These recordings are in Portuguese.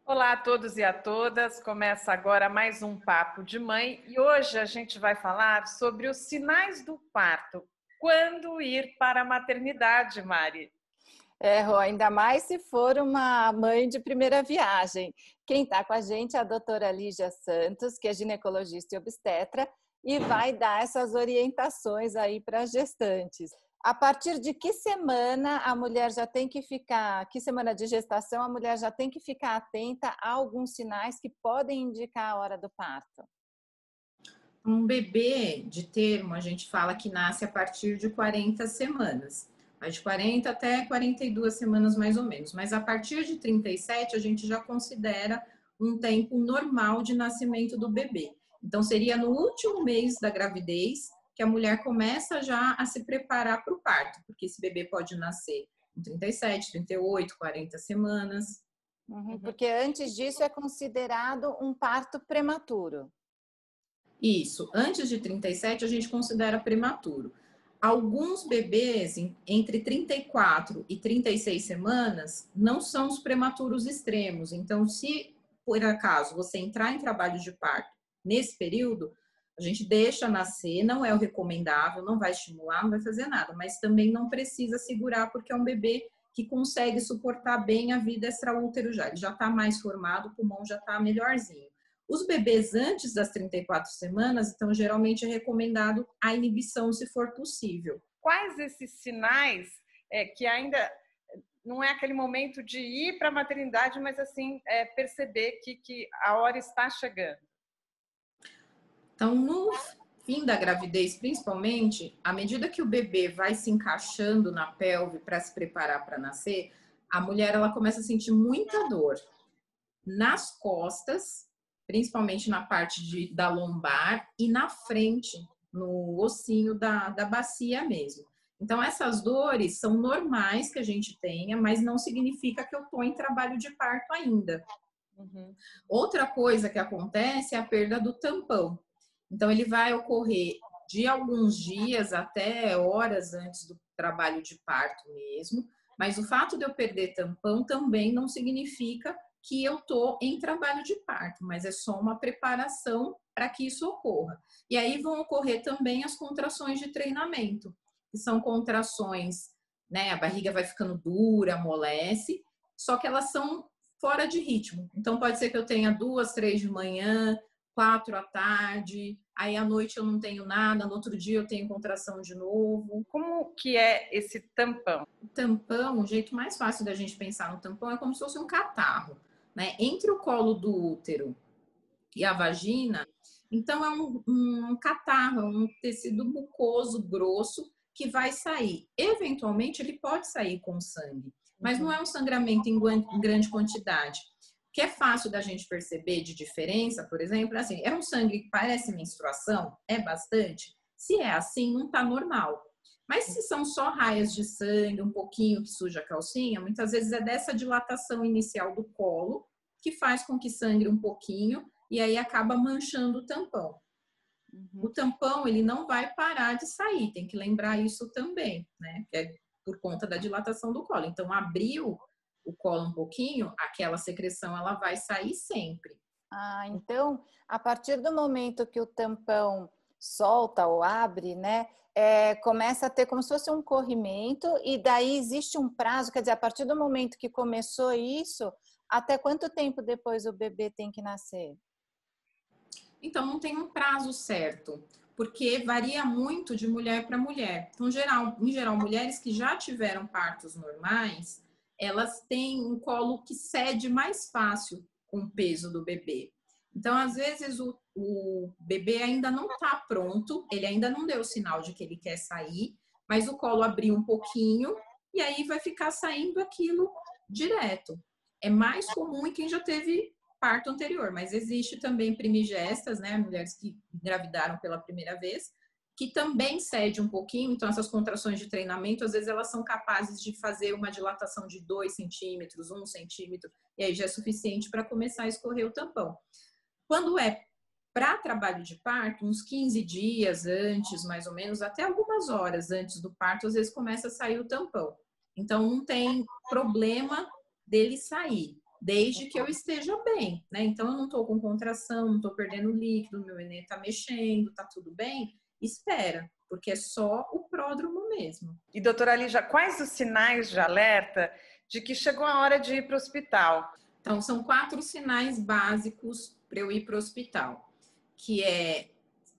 Olá a todos e a todas. Começa agora mais um Papo de Mãe e hoje a gente vai falar sobre os sinais do parto. Quando ir para a maternidade, Mari? Rô, ainda mais se for uma mãe de primeira viagem. Quem está com a gente é a doutora Lígia Santos, que é ginecologista e obstetra, e vai dar essas orientações aí para as gestantes. A partir de que semana a mulher já tem que ficar, que semana de gestação a mulher já tem que ficar atenta a alguns sinais que podem indicar a hora do parto? Um bebê de termo, a gente fala que nasce a partir de 40 semanas. Mas de 40 até 42 semanas, mais ou menos. Mas a partir de 37, a gente já considera um tempo normal de nascimento do bebê. Então, seria no último mês da gravidez que a mulher começa já a se preparar para o parto, porque esse bebê pode nascer com 37, 38, 40 semanas. Porque antes disso é considerado um parto prematuro. Isso, antes de 37 a gente considera prematuro. Alguns bebês entre 34 e 36 semanas não são os prematuros extremos. Então, se por acaso você entrar em trabalho de parto nesse período, a gente deixa nascer, não é o recomendável, não vai estimular, não vai fazer nada, mas também não precisa segurar porque é um bebê que consegue suportar bem a vida extraútero já. Ele já está mais formado, o pulmão já está melhorzinho. Os bebês antes das 34 semanas, então, geralmente é recomendado a inibição, se for possível. Quais esses sinais que ainda não é aquele momento de ir para a maternidade, mas assim, perceber que a hora está chegando? Então, no fim da gravidez, principalmente, à medida que o bebê vai se encaixando na pelve para se preparar para nascer, a mulher ela começa a sentir muita dor nas costas, principalmente na parte da lombar e na frente, no ossinho da bacia mesmo. Então, essas dores são normais que a gente tenha, mas não significa que eu estou em trabalho de parto ainda. Outra coisa que acontece é a perda do tampão. Então, ele vai ocorrer de alguns dias até horas antes do trabalho de parto mesmo, mas o fato de eu perder tampão também não significa que eu estou em trabalho de parto, mas é só uma preparação para que isso ocorra. E aí vão ocorrer também as contrações de treinamento, que são contrações, né? A barriga vai ficando dura, amolece, só que elas são fora de ritmo. Então pode ser que eu tenha 2, 3 de manhã, 4 à tarde, aí à noite eu não tenho nada, no outro dia eu tenho contração de novo. Como que é esse tampão? O tampão, o jeito mais fácil da gente pensar no tampão é como se fosse um catarro, né? Entre o colo do útero e a vagina, então é um catarro, um tecido mucoso grosso que vai sair. Eventualmente ele pode sair com sangue, mas não é um sangramento em grande quantidade. O que é fácil da gente perceber de diferença, por exemplo, assim, é um sangue que parece menstruação? É bastante? Se é assim, não está normal. Mas se são só raias de sangue, um pouquinho que suja a calcinha, muitas vezes é dessa dilatação inicial do colo que faz com que sangre um pouquinho e aí acaba manchando o tampão. O tampão, ele não vai parar de sair, tem que lembrar isso também, né? Que é por conta da dilatação do colo. Então, abriu o colo um pouquinho, aquela secreção, ela vai sair sempre. Então, a partir do momento que o tampão solta ou abre, né, começa a ter como se fosse um corrimento e daí existe um prazo, quer dizer, a partir do momento que começou isso, até quanto tempo depois o bebê tem que nascer? Então, não tem um prazo certo, porque varia muito de mulher para mulher. Então, em geral, mulheres que já tiveram partos normais, elas têm um colo que cede mais fácil com o peso do bebê. Então, às vezes, o bebê ainda não está pronto, ele ainda não deu sinal de que ele quer sair, mas o colo abriu um pouquinho e aí vai ficar saindo aquilo direto. É mais comum em quem já teve parto anterior, mas existe também primigestas, né, mulheres que engravidaram pela primeira vez, que também cede um pouquinho, então essas contrações de treinamento, às vezes elas são capazes de fazer uma dilatação de 2 centímetros, 1 centímetro, e aí já é suficiente para começar a escorrer o tampão. Quando é para trabalho de parto, uns 15 dias antes, mais ou menos, até algumas horas antes do parto, às vezes começa a sair o tampão. Então não tem problema dele sair. desde que eu esteja bem, né? Então, eu não estou com contração, não estou perdendo líquido, meu neném está mexendo, tá tudo bem, espera, porque é só o pródromo mesmo. E, doutora Lígia, quais os sinais de alerta de que chegou a hora de ir para o hospital? Então, são 4 sinais básicos para eu ir para o hospital, que é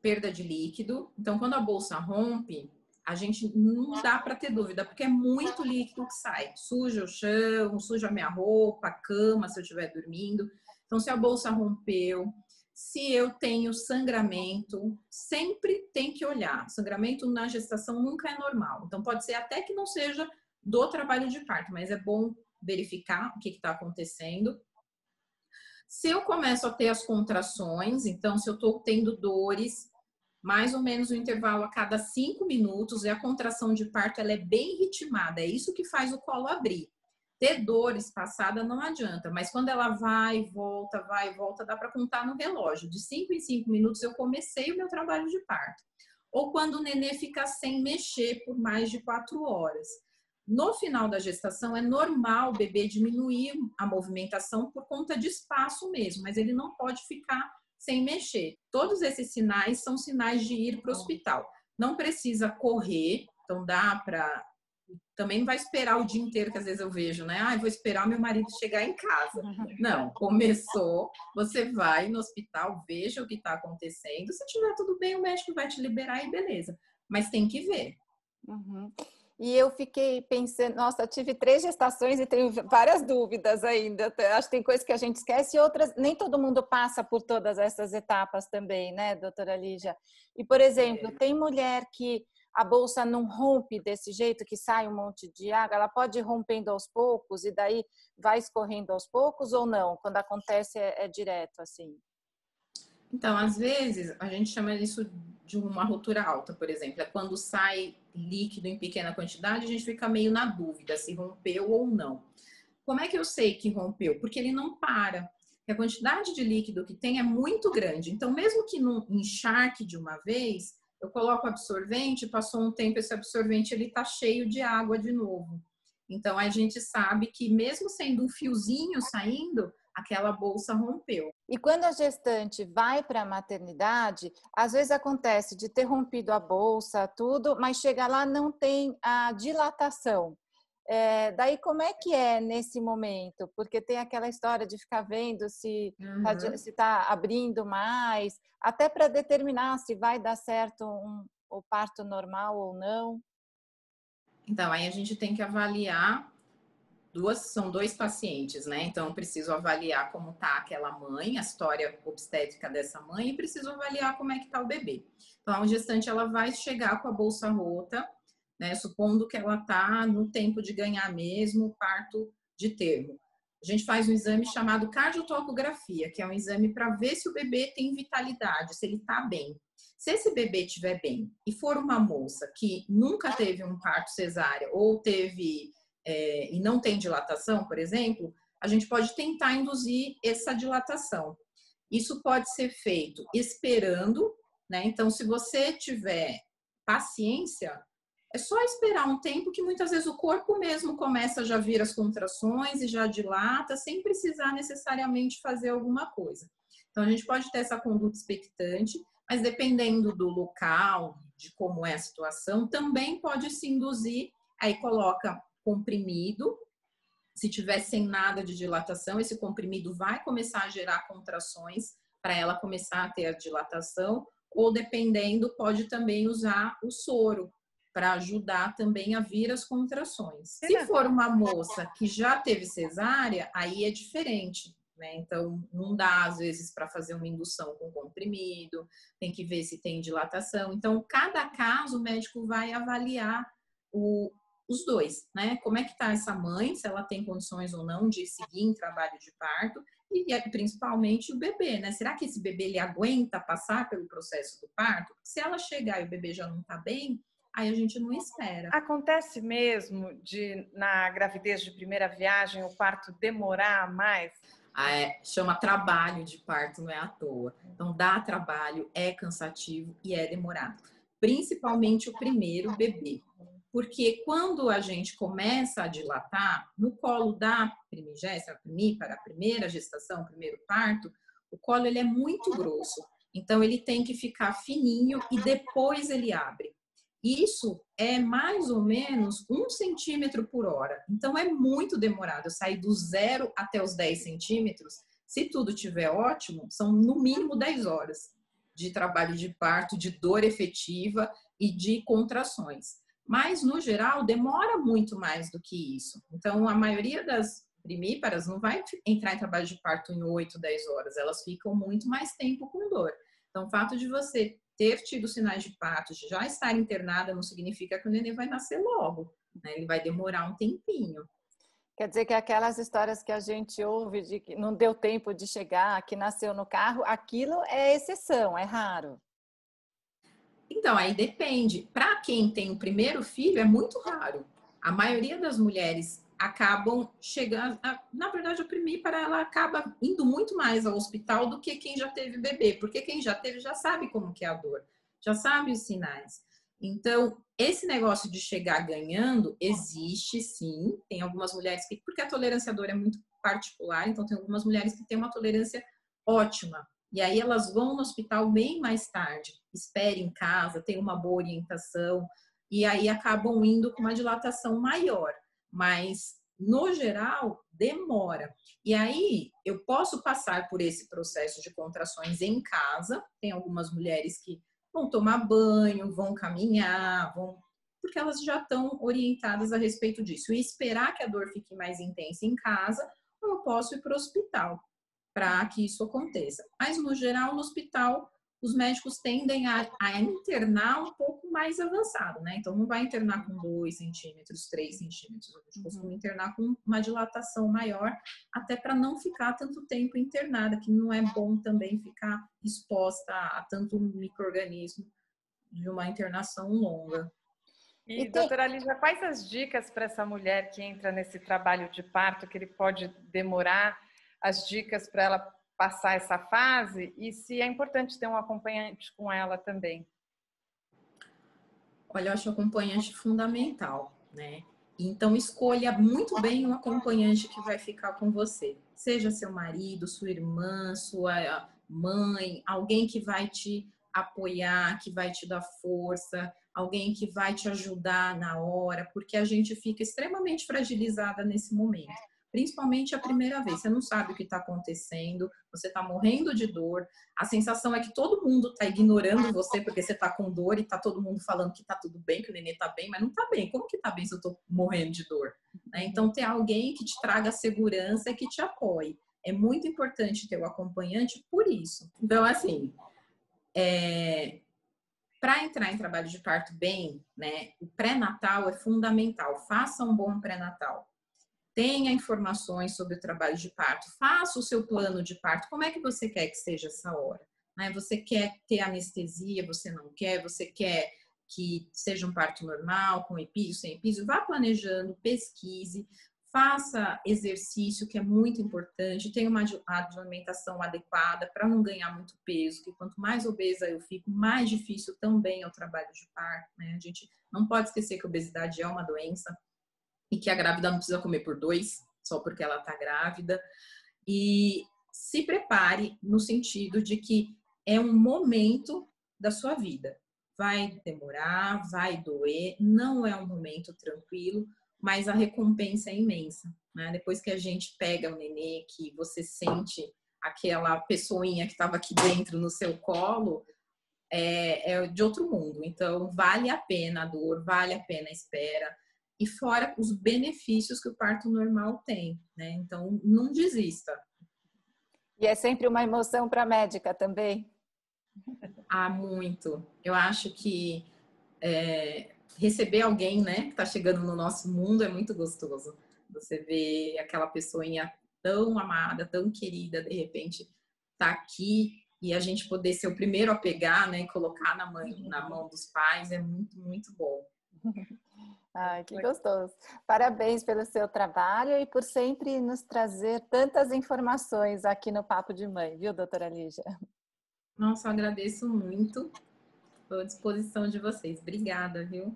perda de líquido. Então, quando a bolsa rompe, a gente não dá para ter dúvida, porque é muito líquido que sai. Suja o chão, suja a minha roupa, a cama, se eu estiver dormindo. Então, se a bolsa rompeu, se eu tenho sangramento, sempre tem que olhar. Sangramento na gestação nunca é normal. Então, pode ser até que não seja do trabalho de parto, mas é bom verificar o que está acontecendo. Se eu começo a ter as contrações, então, se eu estou tendo dores, mais ou menos o intervalo a cada 5 minutos, e a contração de parto ela é bem ritmada, é isso que faz o colo abrir. Ter dor espaçada não adianta, mas quando ela vai e volta, dá para contar no relógio. De 5 em 5 minutos eu comecei o meu trabalho de parto. Ou quando o nenê fica sem mexer por mais de 4 horas. No final da gestação, é normal o bebê diminuir a movimentação por conta de espaço mesmo, mas ele não pode ficar sem mexer. Todos esses sinais são sinais de ir para o hospital. Não precisa correr, então dá para... Também não vai esperar o dia inteiro, que às vezes eu vejo, né? Ah, eu vou esperar meu marido chegar em casa. Não, começou, você vai no hospital, veja o que está acontecendo. Se tiver tudo bem, o médico vai te liberar e beleza. Mas tem que ver. Uhum. E eu fiquei pensando, nossa, tive 3 gestações e tenho várias dúvidas ainda. Acho que tem coisas que a gente esquece e outras, nem todo mundo passa por todas essas etapas também, né, doutora Lígia? E, por exemplo, tem mulher que a bolsa não rompe desse jeito, que sai um monte de água, ela pode ir rompendo aos poucos e daí vai escorrendo aos poucos ou não? Quando acontece é direto assim? Então, às vezes, a gente chama isso de uma ruptura alta, por exemplo. É quando sai líquido em pequena quantidade, a gente fica meio na dúvida se rompeu ou não. Como é que eu sei que rompeu? Porque ele não para. A quantidade de líquido que tem é muito grande. Então, mesmo que não encharque de uma vez, eu coloco absorvente, passou um tempo, esse absorvente ele está cheio de água de novo. Então, a gente sabe que mesmo sendo um fiozinho saindo, aquela bolsa rompeu. E quando a gestante vai para a maternidade, às vezes acontece de ter rompido a bolsa, tudo, mas chega lá não tem a dilatação. Daí como é que é nesse momento? Porque tem aquela história de ficar vendo se está abrindo mais, até para determinar se vai dar certo o parto normal ou não. Então, aí a gente tem que avaliar são 2 pacientes, né? Então, eu preciso avaliar como tá aquela mãe, a história obstétrica dessa mãe, e preciso avaliar como é que tá o bebê. Então, a gestante, ela vai chegar com a bolsa rota, né? Supondo que ela tá no tempo de ganhar mesmo, parto de termo. A gente faz um exame chamado cardiotocografia, que é um exame para ver se o bebê tem vitalidade, se ele tá bem. Se esse bebê estiver bem e for uma moça que nunca teve um parto cesárea ou teve... e não tem dilatação, por exemplo, a gente pode tentar induzir essa dilatação. Isso pode ser feito esperando, né? Então, se você tiver paciência, é só esperar um tempo que muitas vezes o corpo mesmo começa a já vir as contrações e já dilata, sem precisar necessariamente fazer alguma coisa. Então, a gente pode ter essa conduta expectante, mas dependendo do local, de como é a situação, também pode se induzir, aí coloca comprimido, se tiver sem nada de dilatação, esse comprimido vai começar a gerar contrações para ela começar a ter a dilatação, ou dependendo, pode também usar o soro para ajudar também a vir as contrações. Se for uma moça que já teve cesárea, aí é diferente, né? Então, não dá, às vezes, para fazer uma indução com comprimido, tem que ver se tem dilatação. Então, cada caso, o médico vai avaliar os 2, né? Como é que tá essa mãe, se ela tem condições ou não de seguir em trabalho de parto e principalmente o bebê, né? Será que esse bebê ele aguenta passar pelo processo do parto? Se ela chegar e o bebê já não tá bem, aí a gente não espera. Acontece mesmo de na gravidez de primeira viagem o parto demorar mais? Chama trabalho de parto, não é à toa. Então dá trabalho, é cansativo e é demorado. Principalmente o primeiro bebê. porque quando a gente começa a dilatar, no colo da primigéstia, para a primeira gestação, primeiro parto, o colo ele é muito grosso. Então, ele tem que ficar fininho e depois ele abre. Isso é mais ou menos 1 centímetro por hora. Então, é muito demorado. Eu sair do 0 até os 10 centímetros, se tudo estiver ótimo, são no mínimo 10 horas de trabalho de parto, de dor efetiva e de contrações. Mas, no geral, demora muito mais do que isso. Então, a maioria das primíparas não vai entrar em trabalho de parto em 8, 10 horas. Elas ficam muito mais tempo com dor. Então, o fato de você ter tido sinais de parto, de já estar internada, não significa que o neném vai nascer logo, né? Ele vai demorar um tempinho. Quer dizer que aquelas histórias que a gente ouve de que não deu tempo de chegar, que nasceu no carro, aquilo é exceção, é raro. Então, aí depende. Para quem tem o primeiro filho, é muito raro. A maioria das mulheres acabam chegando... Na verdade, a primípara, ela acaba indo muito mais ao hospital do que quem já teve bebê. Porque quem já teve já sabe como que é a dor. Já sabe os sinais. Então, esse negócio de chegar ganhando existe, sim. Tem algumas mulheres que... Porque a tolerância à dor é muito particular. Então, tem algumas mulheres que têm uma tolerância ótima. E aí elas vão no hospital bem mais tarde, espere em casa, tem uma boa orientação, e aí acabam indo com uma dilatação maior. Mas, no geral, demora. E aí eu posso passar por esse processo de contrações em casa. Tem algumas mulheres que vão tomar banho, vão caminhar, porque elas já estão orientadas a respeito disso. E esperar que a dor fique mais intensa em casa, ou eu posso ir para o hospital para que isso aconteça. Mas, no geral, no hospital, os médicos tendem a internar um pouco mais avançado, né? Então, não vai internar com 2 centímetros, 3 centímetros. A gente costuma internar com uma dilatação maior, até para não ficar tanto tempo internada, que não é bom também ficar exposta a tanto micro-organismo de uma internação longa. E, doutora Lígia, quais as dicas para essa mulher que entra nesse trabalho de parto, que ele pode demorar, as dicas para ela passar essa fase, e se é importante ter um acompanhante com ela também? Olha, eu acho o acompanhante fundamental, né? Então, escolha muito bem o acompanhante que vai ficar com você. Seja seu marido, sua irmã, sua mãe, alguém que vai te apoiar, que vai te dar força, alguém que vai te ajudar na hora, porque a gente fica extremamente fragilizada nesse momento. Principalmente a primeira vez, você não sabe o que está acontecendo, você está morrendo de dor, a sensação é que todo mundo está ignorando você porque você está com dor e está todo mundo falando que está tudo bem, que o neném está bem, mas não está bem. Como que está bem se eu estou morrendo de dor? Né? Então, ter alguém que te traga segurança e que te apoie. É muito importante ter o acompanhante por isso. Então, assim, para entrar em trabalho de parto bem, né, o pré-natal é fundamental. Faça um bom pré-natal. Tenha informações sobre o trabalho de parto, faça o seu plano de parto, como é que você quer que seja essa hora? Né? Você quer ter anestesia, você não quer, você quer que seja um parto normal, com epísio, sem epísio? Vá planejando, pesquise, faça exercício, que é muito importante, tenha uma alimentação adequada para não ganhar muito peso, que quanto mais obesa eu fico, mais difícil também é o trabalho de parto. Né? A gente não pode esquecer que a obesidade é uma doença, e que a grávida não precisa comer por 2, só porque ela está grávida. E se prepare no sentido de que é um momento da sua vida. Vai demorar, vai doer, não é um momento tranquilo, mas a recompensa é imensa. Né? Depois que a gente pega o nenê, que você sente aquela pessoinha que estava aqui dentro no seu colo, é de outro mundo. Então, vale a pena a dor, vale a pena a espera. E fora os benefícios que o parto normal tem, né? Então, não desista. E é sempre uma emoção para a médica também? Ah, muito. Eu acho que receber alguém, né, que está chegando no nosso mundo é muito gostoso. Você vê aquela pessoinha tão amada, tão querida, de repente tá aqui, e a gente poder ser o primeiro a pegar, né, e colocar na mão dos pais é muito, muito bom. Ai, que gostoso. Parabéns pelo seu trabalho e por sempre nos trazer tantas informações aqui no Papo de Mãe, viu, doutora Lígia? Nossa, eu agradeço muito. Estou à disposição de vocês. Obrigada, viu?